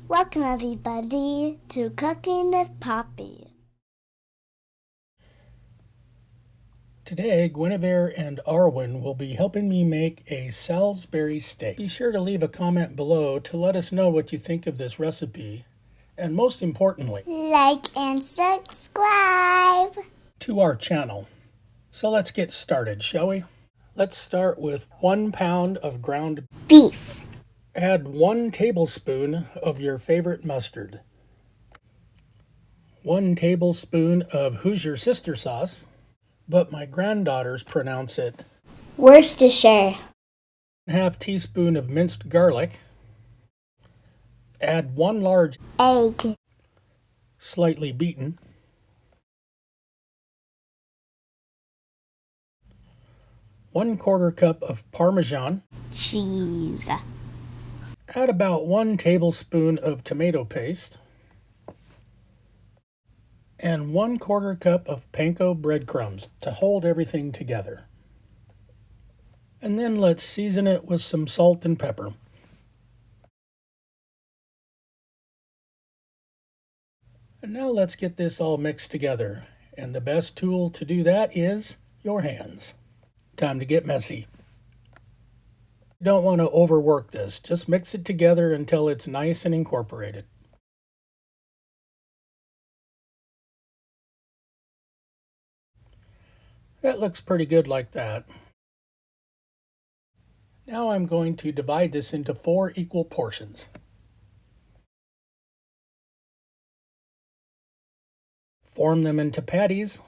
Welcome everybody to Cooking with Poppy. Today, Guinevere and Arwen will be helping me make a Salisbury steak. Be sure to leave a comment below to let us know what you think of this recipe, and most importantly, Like and subscribe to our channel. So let's get started, shall we? Let's start with 1 pound of ground beef. Add 1 tablespoon of your favorite mustard, 1 tablespoon of Hoosier Sister sauce, but my granddaughters pronounce it Worcestershire. 1/2 teaspoon of minced garlic. Add 1 large Egg. slightly beaten. 1/4 cup of Parmesan. Cheese. Add about 1 tablespoon of tomato paste. And 1/4 cup of panko breadcrumbs to hold everything together. And then let's season it with some salt and pepper. And now let's get this all mixed together. And the best tool to do that is your hands. Time to get messy. You don't want to overwork this. Just mix it together until it's nice and incorporated. That looks pretty good like that. Now I'm going to divide this into 4 equal portions. Form them into patties.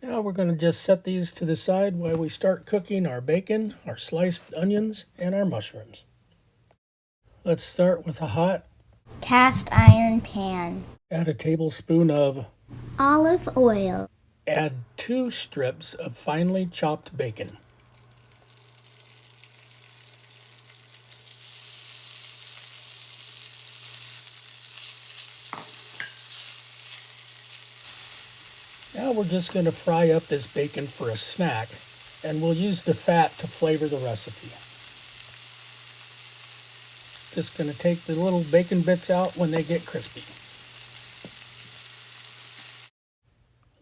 Now we're going to just set these to the side while we start cooking our bacon, our sliced onions, and our mushrooms. Let's start with a hot Cast iron pan. Add a tablespoon of Olive oil. Add 2 strips of finely chopped bacon. Now we're just going to fry up this bacon for a snack, and we'll use the fat to flavor the recipe. Just going to take the little bacon bits out when they get crispy.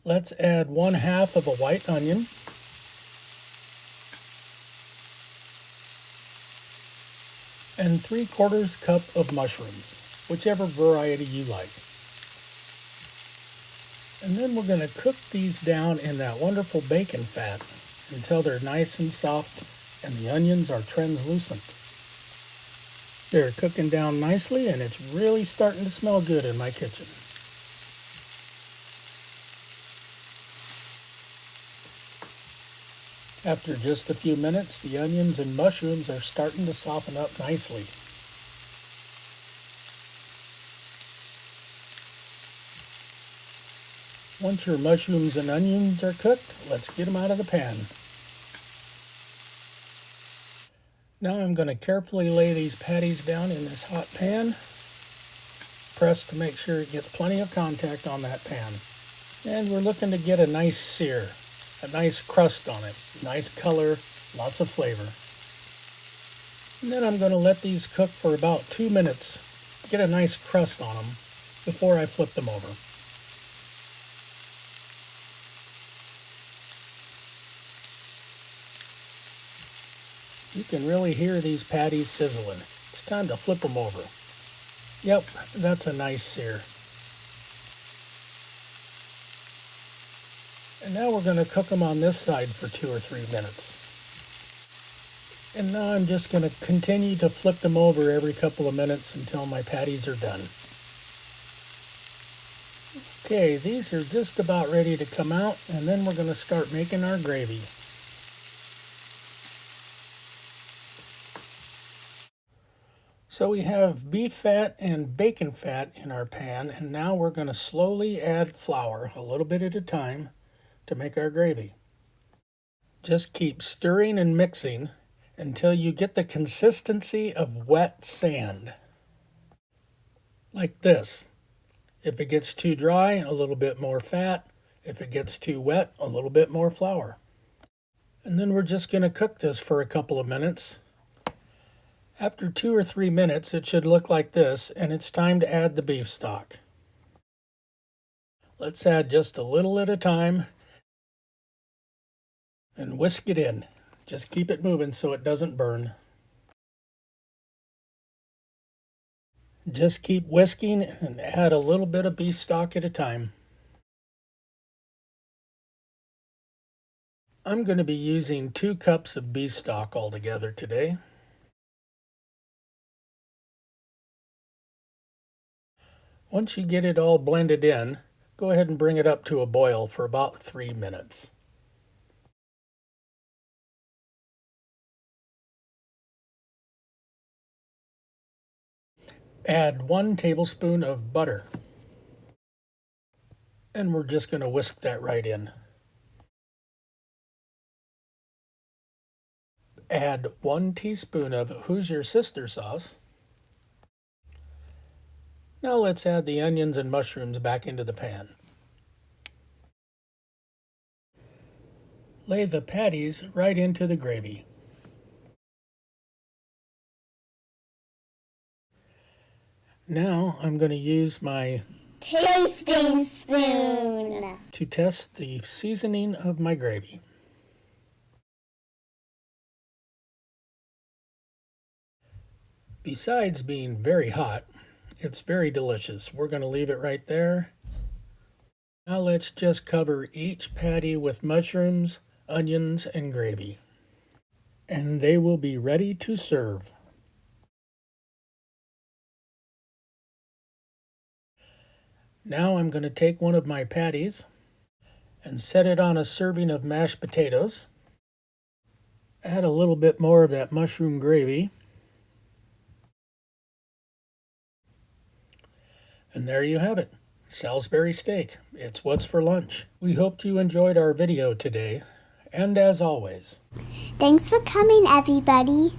Let's add 1/2 of a white onion. And 3/4 cup of mushrooms, whichever variety you like. And then we're going to cook these down in that wonderful bacon fat until they're nice and soft and the onions are translucent. They're cooking down nicely and it's really starting to smell good in my kitchen. After just a few minutes, the onions and mushrooms are starting to soften up nicely. Once your mushrooms and onions are cooked, let's get them out of the pan. Now I'm going to carefully lay these patties down in this hot pan. Press to make sure it gets plenty of contact on that pan. And we're looking to get a nice sear, a nice crust on it, nice color, lots of flavor. And then I'm going to let these cook for about 2 minutes, get a nice crust on them before I flip them over. You can really hear these patties sizzling. It's time to flip them over. Yep, that's a nice sear. And now we're going to cook them on this side for 2 or 3 minutes. And now I'm just going to continue to flip them over every couple of minutes until my patties are done. Okay, these are just about ready to come out, and then we're going to start making our gravy. So we have beef fat and bacon fat in our pan, and now we're going to slowly add flour, a little bit at a time, to make our gravy. Just keep stirring and mixing until you get the consistency of wet sand. Like this. If it gets too dry, a little bit more fat. If it gets too wet, a little bit more flour. And then we're just going to cook this for a couple of minutes. After 2 or 3 minutes, it should look like this, and it's time to add the beef stock. Let's add just a little at a time and whisk it in. Just keep it moving so it doesn't burn. Just keep whisking and add a little bit of beef stock at a time. I'm going to be using 2 cups of beef stock altogether today. Once you get it all blended in, go ahead and bring it up to a boil for about 3 minutes. Add 1 tablespoon of butter. And we're just going to whisk that right in. Add 1 teaspoon of Who's Your Sister sauce. Now let's add the onions and mushrooms back into the pan. Lay the patties right into the gravy. Now I'm going to use my tasting spoon to test the seasoning of my gravy. Besides being very hot, it's very delicious. We're going to leave it right there. Now let's just cover each patty with mushrooms, onions, and gravy. And they will be ready to serve. Now I'm going to take one of my patties and set it on a serving of mashed potatoes. Add a little bit more of that mushroom gravy. And there you have it, Salisbury steak. It's what's for lunch. We hope you enjoyed our video today. And as always, thanks for coming, everybody.